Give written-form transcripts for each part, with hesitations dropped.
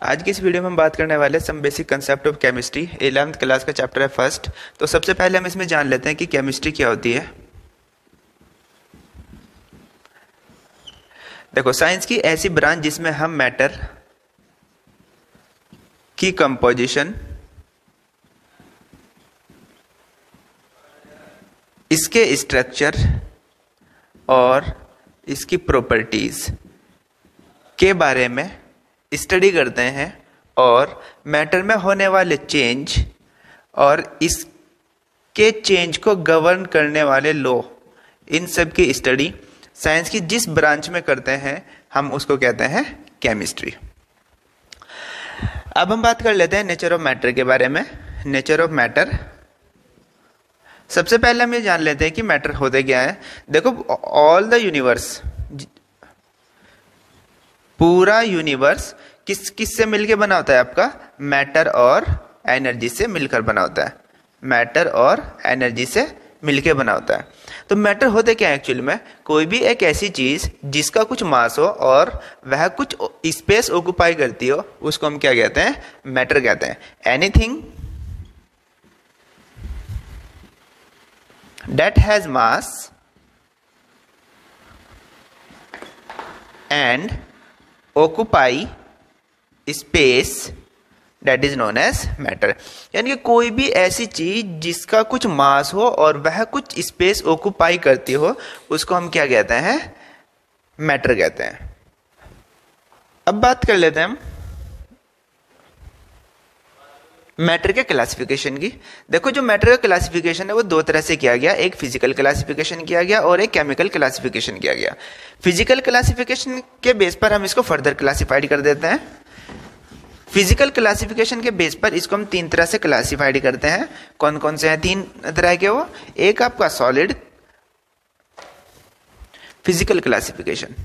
आज की इस वीडियो में हम बात करने वाले some basic concept of chemistry. 11th class का चैप्टर है फर्स्ट। तो सबसे पहले हम इसमें जान लेते हैं कि केमिस्ट्री क्या होती है। देखो, साइंस की ऐसी ब्रांच जिसमें हम मैटर की कंपोजिशन, इसके स्ट्रक्चर और इसकी प्रॉपर्टीज के बारे में स्टडी करते हैं और मैटर में होने वाले चेंज और इसके चेंज को गवर्न करने वाले लॉ, इन सब की स्टडी साइंस की जिस ब्रांच में करते हैं हम उसको कहते हैं केमिस्ट्री। अब हम बात कर लेते हैं नेचर ऑफ मैटर के बारे में। नेचर ऑफ मैटर, सबसे पहले हम ये जान लेते हैं कि मैटर होते क्या है। देखो, ऑल द यूनिवर्स, पूरा यूनिवर्स किस से मिलकर बना होता है? आपका मैटर और एनर्जी से मिलकर बना होता है। मैटर और एनर्जी से मिलकर बना होता है। तो मैटर होते क्या है एक्चुअली में? कोई भी एक ऐसी चीज जिसका कुछ मास हो और वह कुछ स्पेस ऑक्युपाई करती हो, उसको हम क्या कहते हैं? मैटर कहते हैं। Anything that has mass and occupy space that is known as matter. यानी कि कोई भी ऐसी चीज जिसका कुछ मास हो और वह कुछ स्पेस ऑक्युपाई करती हो, उसको हम क्या कहते हैं? मैटर कहते हैं। अब बात कर लेते हैं हम मैटर के क्लासिफिकेशन की। देखो, जो मैटर का क्लासिफिकेशन है वो दो तरह से किया गया। एक फिजिकल क्लासिफिकेशन किया गया और एक केमिकल क्लासिफिकेशन किया गया। फिजिकल क्लासिफिकेशन के बेस पर हम इसको फर्दर क्लासिफाइड कर देते हैं। फिजिकल क्लासिफिकेशन के बेस पर इसको हम तीन तरह से क्लासिफाइड करते हैं। कौन कौन से हैं तीन तरह के? वो एक आपका सॉलिड फिजिकल क्लासिफिकेशन,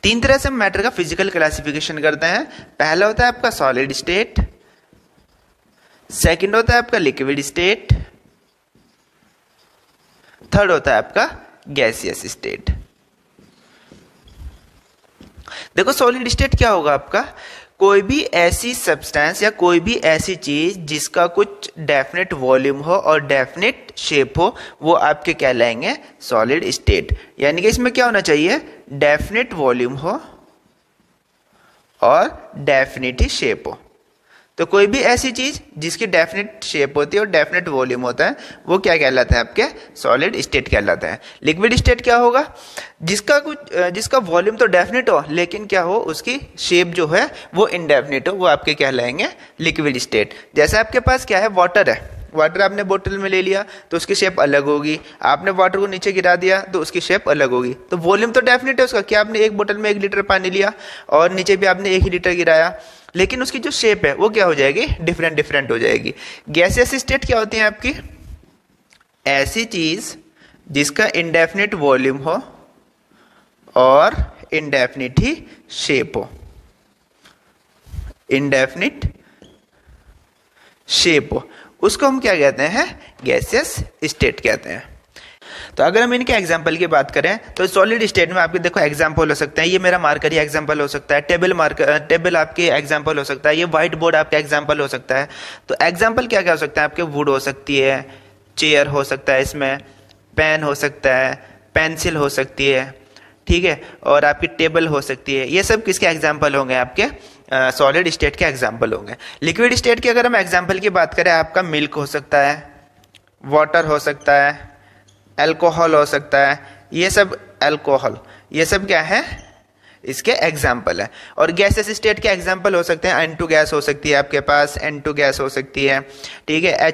तीन तरह से हम मैटर का फिजिकल क्लासिफिकेशन करते हैं। पहला होता है आपका सॉलिड स्टेट, सेकंड होता है आपका लिक्विड स्टेट, थर्ड होता है आपका गैसियस स्टेट। देखो, सॉलिड स्टेट क्या होगा आपका? कोई भी ऐसी सब्सटेंस या कोई भी ऐसी चीज जिसका कुछ डेफिनेट वॉल्यूम हो और डेफिनेट शेप हो, वो आपके कहलाएंगे सॉलिड स्टेट। यानी कि इसमें क्या होना चाहिए? डेफिनेट वॉल्यूम हो और डेफिनेट ही शेप हो। तो कोई भी ऐसी चीज जिसकी डेफिनेट शेप होती है और डेफिनेट वॉल्यूम होता है, वो क्या कहलाता है? आपके सॉलिड स्टेट कहलाता है। लिक्विड स्टेट क्या होगा? जिसका वॉल्यूम तो डेफिनेट हो लेकिन क्या हो, उसकी शेप जो है वो इनडेफिनेट हो, वो आपके कहलाएंगे लिक्विड स्टेट। जैसे आपके पास क्या है? वाटर है। वाटर आपने बोतल में ले लिया तो उसकी शेप अलग होगी। आपने वाटर को नीचे गिरा दिया तो उसकी शेप अलग होगी। तो वॉल्यूम तो डेफिनेट है उसका। क्या आपने एक बोतल में 1 लीटर पानी लिया और नीचे भी आपने 1 ही लीटर गिराया, लेकिन उसकी जो शेप है वो क्या हो जाएगी? डिफरेंट हो जाएगी। गैसियस स्टेट क्या होती है आपकी? ऐसी चीज जिसका इनडेफिनिट वॉल्यूम हो और इनडेफिनिट ही शेप हो। इनडेफिनिट शेप हो, उसको हम क्या कहते हैं? गैसियस स्टेट कहते हैं। तो अगर हम इनके एग्जाम्पल की बात करें तो सॉलिड स्टेट में आपके देखो एग्जाम्पल हो सकता है, ये मेरा मार्कर ही एग्जाम्पल हो सकता है, टेबल आपके एग्जाम्पल हो सकता है, ये व्हाइट बोर्ड आपका एग्जाम्पल हो सकता है। तो एग्जाम्पल क्या क्या हो सकता है आपके? वुड हो सकती है, चेयर हो सकता है, इसमें पेन हो सकता है, पेंसिल हो सकती है, ठीक है, और आपकी टेबल हो सकती है। ये सब किसके एग्जाम्पल होंगे? आपके सॉलिड स्टेट के एग्जाम्पल होंगे। लिक्विड स्टेट की अगर हम एग्जाम्पल की बात करें, आपका मिल्क हो सकता है, वाटर हो सकता है, अल्कोहल हो सकता है। ये सब अल्कोहल, ये सब क्या है? इसके एग्जाम्पल है। और गैसेस स्टेट के एग्जाम्पल हो सकते हैं, N2 गैस हो सकती है आपके पास, N2 गैस हो सकती है, ठीक है,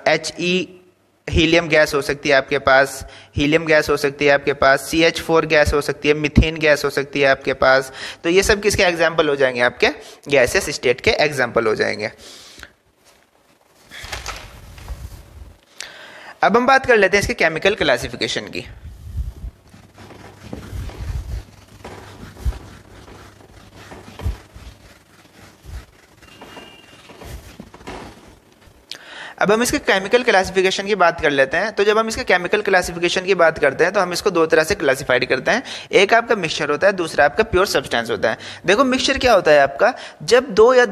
HE हीलियम गैस हो सकती है आपके पास, हीलियम गैस हो सकती है आपके पास, CH4 गैस हो सकती है, मीथेन गैस हो सकती है आपके पास। तो ये सब किसके एग्जाम्पल हो जाएंगे? आपके गैसेस स्टेट के एग्जाम्पल हो जाएंगे। अब हम बात कर लेते हैं इसके केमिकल क्लासिफिकेशन की। अब हम इसके केमिकल क्लासिफिकेशन की बात कर लेते हैं। तो जब हम इसके केमिकल क्लासिफिकेशन की बात करते हैं तो हम इसको दो तरह से क्लासिफाइड करते हैं, एक आपका मिक्सचर होता है, दूसरा आपका प्योर सब्सटेंस होता है। देखो मिक्सचर क्या होता है आपका, जब दो या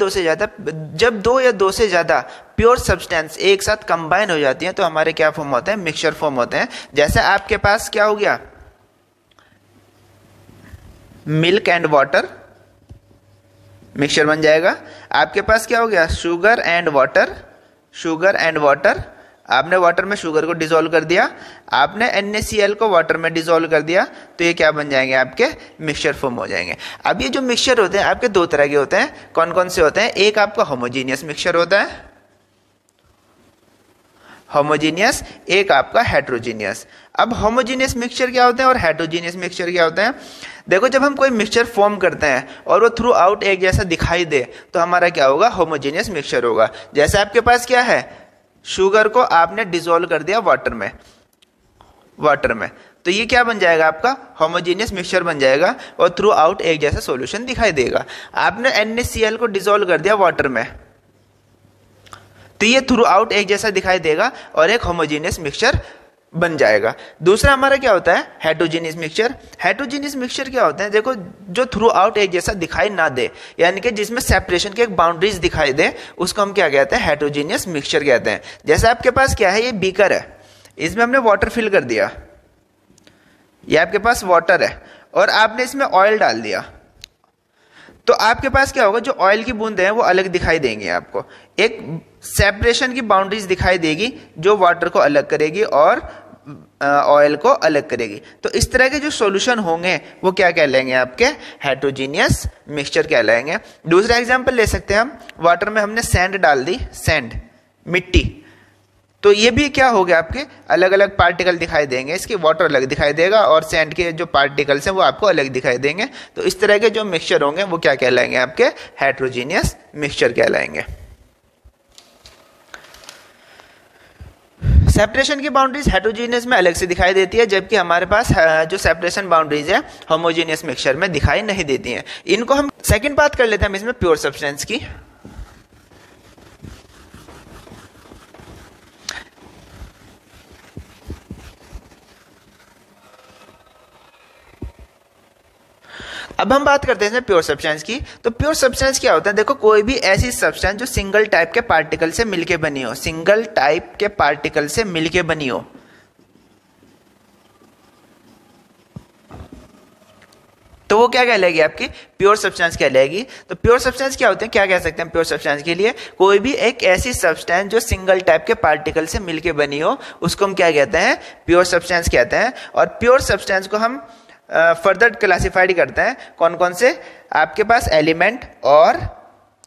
दो से ज्यादा प्योर सब्सटेंस एक साथ कंबाइन हो जाती हैं तो हमारे क्या फॉर्म होते हैं, मिक्सचर फॉर्म होते हैं। जैसे आपके पास क्या हो गया, मिल्क एंड वाटर, मिक्सचर बन जाएगा। आपके पास क्या हो गया, sugar and water, sugar and water, आपने वाटर में शुगर को डिसॉल्व कर दिया, आपने NaCl को वाटर में डिसॉल्व कर दिया, तो ये क्या बन जाएंगे, आपके मिक्सचर फॉर्म हो जाएंगे। अब ये जो मिक्सचर होते हैं आपके दो तरह के होते हैं, कौन कौन से होते हैं, एक आपका होमोजीनियस मिक्सचर होता है, होमोजीनियस, एक आपका हेट्रोजीनियस। अब होमोजीनियस मिक्सचर क्या होते हैं और हेट्रोजीनियस मिक्सचर क्या होते हैं। देखो जब हम कोई मिक्सचर फॉर्म करते हैं और वो थ्रू आउट एक जैसा दिखाई दे तो हमारा क्या होगा, होमोजीनियस मिक्सचर होगा। जैसे आपके पास क्या है, शुगर को आपने डिसॉल्व कर दिया वाटर में, तो ये क्या बन जाएगा, आपका होमोजीनियस मिक्सचर बन जाएगा और थ्रू आउट एक जैसा सॉल्यूशन दिखाई देगा। आपने NaCl को डिसॉल्व कर दिया वाटर में, तो ये थ्रू आउट एक जैसा दिखाई देगा और एक होमोजीनियस मिक्सचर बन जाएगा। दूसरा हमारा क्या होता है, हेट्रोजीनियस मिक्सचर। हेट्रोजीनियस मिक्सचर क्या होते हैं, देखो जो थ्रू आउट एक जैसा दिखाई ना दे, यानी कि जिसमें सेपरेशन के एक बाउंड्रीज दिखाई दे, उसको हम क्या कहते हैं, हेट्रोजीनियस मिक्सचर कहते हैं। जैसे आपके पास क्या है, ये बीकर है, इसमें हमने वाटर फिल कर दिया, ये आपके पास वाटर है और आपने इसमें ऑयल डाल दिया, तो आपके पास क्या होगा, जो ऑयल की बूंदें हैं वो अलग दिखाई देंगी, आपको एक सेपरेशन की बाउंड्रीज दिखाई देगी जो वाटर को अलग करेगी और ऑयल को अलग करेगी। तो इस तरह के जो सॉल्यूशन होंगे वो क्या कहलाएंगे, आपके हेट्रोजीनियस मिक्सचर कहलाएंगे। दूसरा एग्जांपल ले सकते हैं हम, वाटर में हमने सैंड डाल दी, सैंड मिट्टी, तो ये भी क्या हो गया, आपके अलग अलग पार्टिकल दिखाई देंगे, इसके वाटर अलग दिखाई देगा और सैंड के जो पार्टिकल्स हैं वो आपको अलग दिखाई देंगे। तो इस तरह के जो मिक्सचर होंगे वो क्या कहलाएंगे, आपके हेट्रोजीनियस मिक्सचर कहलाएंगे। सेपरेशन की बाउंड्रीज हेट्रोजीनियस में अलग से दिखाई देती है, जबकि हमारे पास जो सेपरेशन बाउंड्रीज है होमोजीनियस मिक्सचर में दिखाई नहीं देती हैं। इनको हम सेकंड बात कर लेते हैं हम इसमें प्योर सब्सटेंस की। अब हम बात करते हैं प्योर सब्सटेंस की। तो प्योर सब्सटेंस क्या होता है, देखो कोई भी ऐसी सब्सटेंस जो सिंगल टाइप के पार्टिकल से मिलके बनी हो, सिंगल टाइप के पार्टिकल से मिलके बनी हो, तो वो क्या कहलाएगी, आपकी प्योर सब्सटेंस कहलाएगी। तो प्योर सब्सटेंस क्या होते हैं, क्या कह सकते हैं प्योर सब्सटेंस के लिए, कोई भी एक ऐसी सब्सटेंस जो सिंगल टाइप के पार्टिकल से मिलके बनी हो, उसको हम क्या कहते हैं, प्योर सब्सटेंस कहते हैं। और प्योर सब्सटेंस को हम फर्दर क्लासिफाइड करते हैं, कौन कौन से, आपके पास एलिमेंट और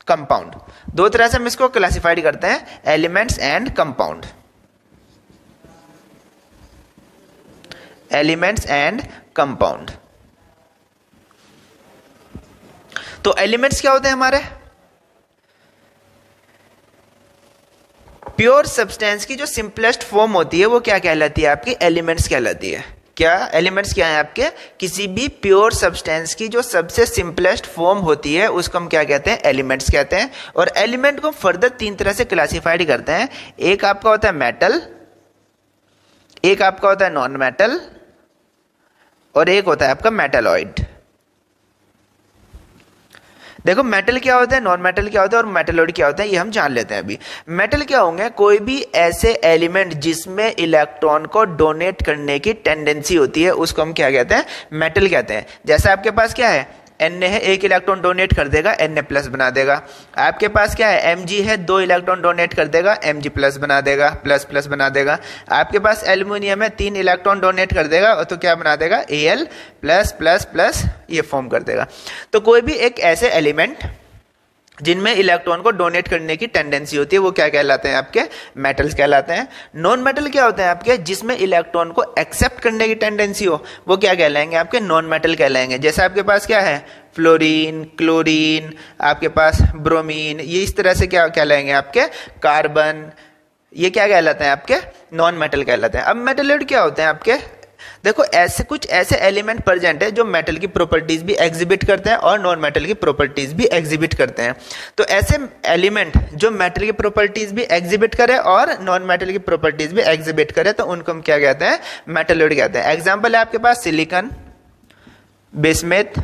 कंपाउंड, दो तरह से हम इसको क्लासिफाइड करते हैं, elements and compound, elements and compound. तो एलिमेंट्स क्या होते हैं हमारे, प्योर सब्सटेंस की जो सिंपलेस्ट फॉर्म होती है वो क्या कहलाती है, आपकी एलिमेंट्स कहलाती है। क्या एलिमेंट्स क्या है आपके, किसी भी प्योर सब्सटेंस की जो सबसे सिंपलेस्ट फॉर्म होती है उसको हम क्या कहते हैं, एलिमेंट्स कहते हैं। और एलिमेंट को फर्दर तीन तरह से क्लासिफाइड करते हैं, एक आपका होता है मेटल, एक आपका होता है नॉन मेटल और एक होता है आपका मेटलॉइड। देखो मेटल क्या होता है, नॉन मेटल क्या होता है और मेटलॉइड क्या होता है, ये हम जान लेते हैं अभी। मेटल क्या होंगे, कोई भी ऐसे एलिमेंट जिसमें इलेक्ट्रॉन को डोनेट करने की टेंडेंसी होती है उसको हम क्या कहते हैं, मेटल कहते हैं। जैसे आपके पास क्या है, Na है, एक इलेक्ट्रॉन डोनेट कर देगा Na+ बना देगा। आपके पास क्या है, Mg है, दो इलेक्ट्रॉन डोनेट कर देगा Mg+ बना देगा, प्लस बना देगा। आपके पास एल्यूमिनियम है, 3 इलेक्ट्रॉन डोनेट कर देगा तो क्या बना देगा, Al+++ ये फॉर्म कर देगा। तो कोई भी एक ऐसे एलिमेंट जिनमें इलेक्ट्रॉन को डोनेट करने की टेंडेंसी होती है वो क्या कहलाते हैं, आपके मेटल्स कहलाते हैं। नॉन मेटल क्या होते हैं आपके, जिसमें इलेक्ट्रॉन को एक्सेप्ट करने की टेंडेंसी हो वो क्या कहलाएंगे, आपके नॉन मेटल कहलाएंगे। जैसे आपके पास क्या है, फ्लोरीन, क्लोरीन, आपके पास ब्रोमीन, ये इस तरह से क्या कहलाएंगे, आपके कार्बन, ये क्या कहलाते हैं, आपके नॉन मेटल कहलाते हैं। अब मेटलॉइड क्या होते हैं आपके, देखो ऐसे कुछ ऐसे एलिमेंट प्रेजेंट है जो मेटल की प्रॉपर्टीज भी एग्जिबिट करते हैं और नॉन मेटल की प्रॉपर्टीज भी एग्जिबिट करते हैं। तो ऐसे एलिमेंट जो मेटल की प्रॉपर्टीज भी एग्जिबिट करे और नॉन मेटल की प्रॉपर्टीज भी एग्जिबिट करे तो उनको हम क्या कहते हैं, मेटलॉइड कहते हैं। एग्जांपल है आपके पास सिलिकॉन, बिस्मथ,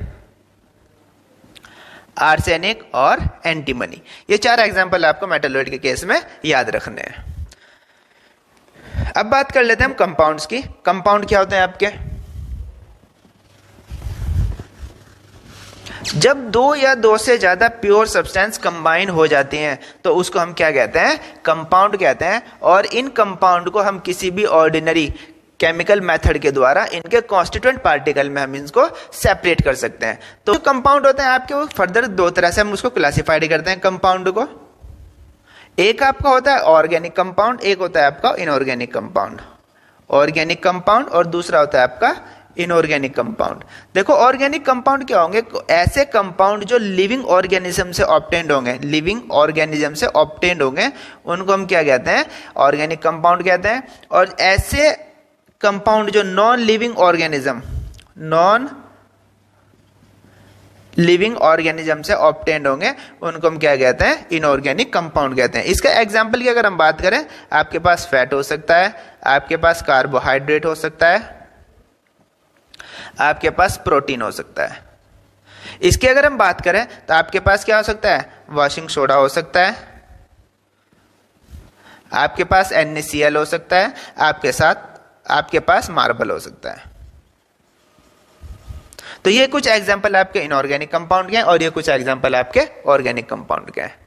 आर्सेनिक और एंटीमनी। ये 4 एग्जांपल आपको मेटलॉइड के केस में याद रखने हैं। अब बात कर लेते हैं हम कंपाउंड्स की। कंपाउंड क्या होते हैं आपके, जब 2 या 2 से ज्यादा प्योर सब्सटेंस कंबाइन हो जाती हैं तो उसको हम क्या कहते हैं, कंपाउंड कहते हैं। और इन कंपाउंड को हम किसी भी ऑर्डिनरी केमिकल मेथड के द्वारा इनके कॉन्स्टिट्यूएंट पार्टिकल में हम इनको सेपरेट कर सकते हैं। तो कंपाउंड होते हैं आपके, वो फर्दर 2 तरह से हम उसको क्लासिफाइड करते हैं कंपाउंड को। एक आपका होता है ऑर्गेनिक कंपाउंड, एक होता है आपका इनऑर्गेनिक कंपाउंड। ऑर्गेनिक कंपाउंड और दूसरा होता है आपका इनऑर्गेनिक कंपाउंड। देखो ऑर्गेनिक कंपाउंड क्या होंगे, ऐसे कंपाउंड जो लिविंग ऑर्गेनिज्म से ऑब्टेन्ड होंगे, लिविंग ऑर्गेनिज्म से ऑब्टेन्ड होंगे, उनको हम क्या कहते हैं, ऑर्गेनिक कंपाउंड कहते हैं। और ऐसे कंपाउंड जो non living organism, non living organism से ऑब्टेन्ड होंगे, उनको हम क्या कहते हैं, इनऑर्गेनिक कंपाउंड कहते हैं। इसका एग्जांपल की अगर हम बात करें, आपके पास फैट हो सकता है, आपके पास कार्बोहाइड्रेट हो सकता है, आपके पास प्रोटीन हो सकता है। इसकी अगर हम बात करें तो आपके पास क्या हो सकता है, वॉशिंग सोडा हो सकता है, आपके पास NaCl हो सकता है, आपके पास मार्बल हो सकता है। तो ये कुछ एग्जांपल आपके इनऑर्गेनिक कंपाउंड के हैं और ये कुछ एग्जांपल आपके ऑर्गेनिक कंपाउंड के हैं।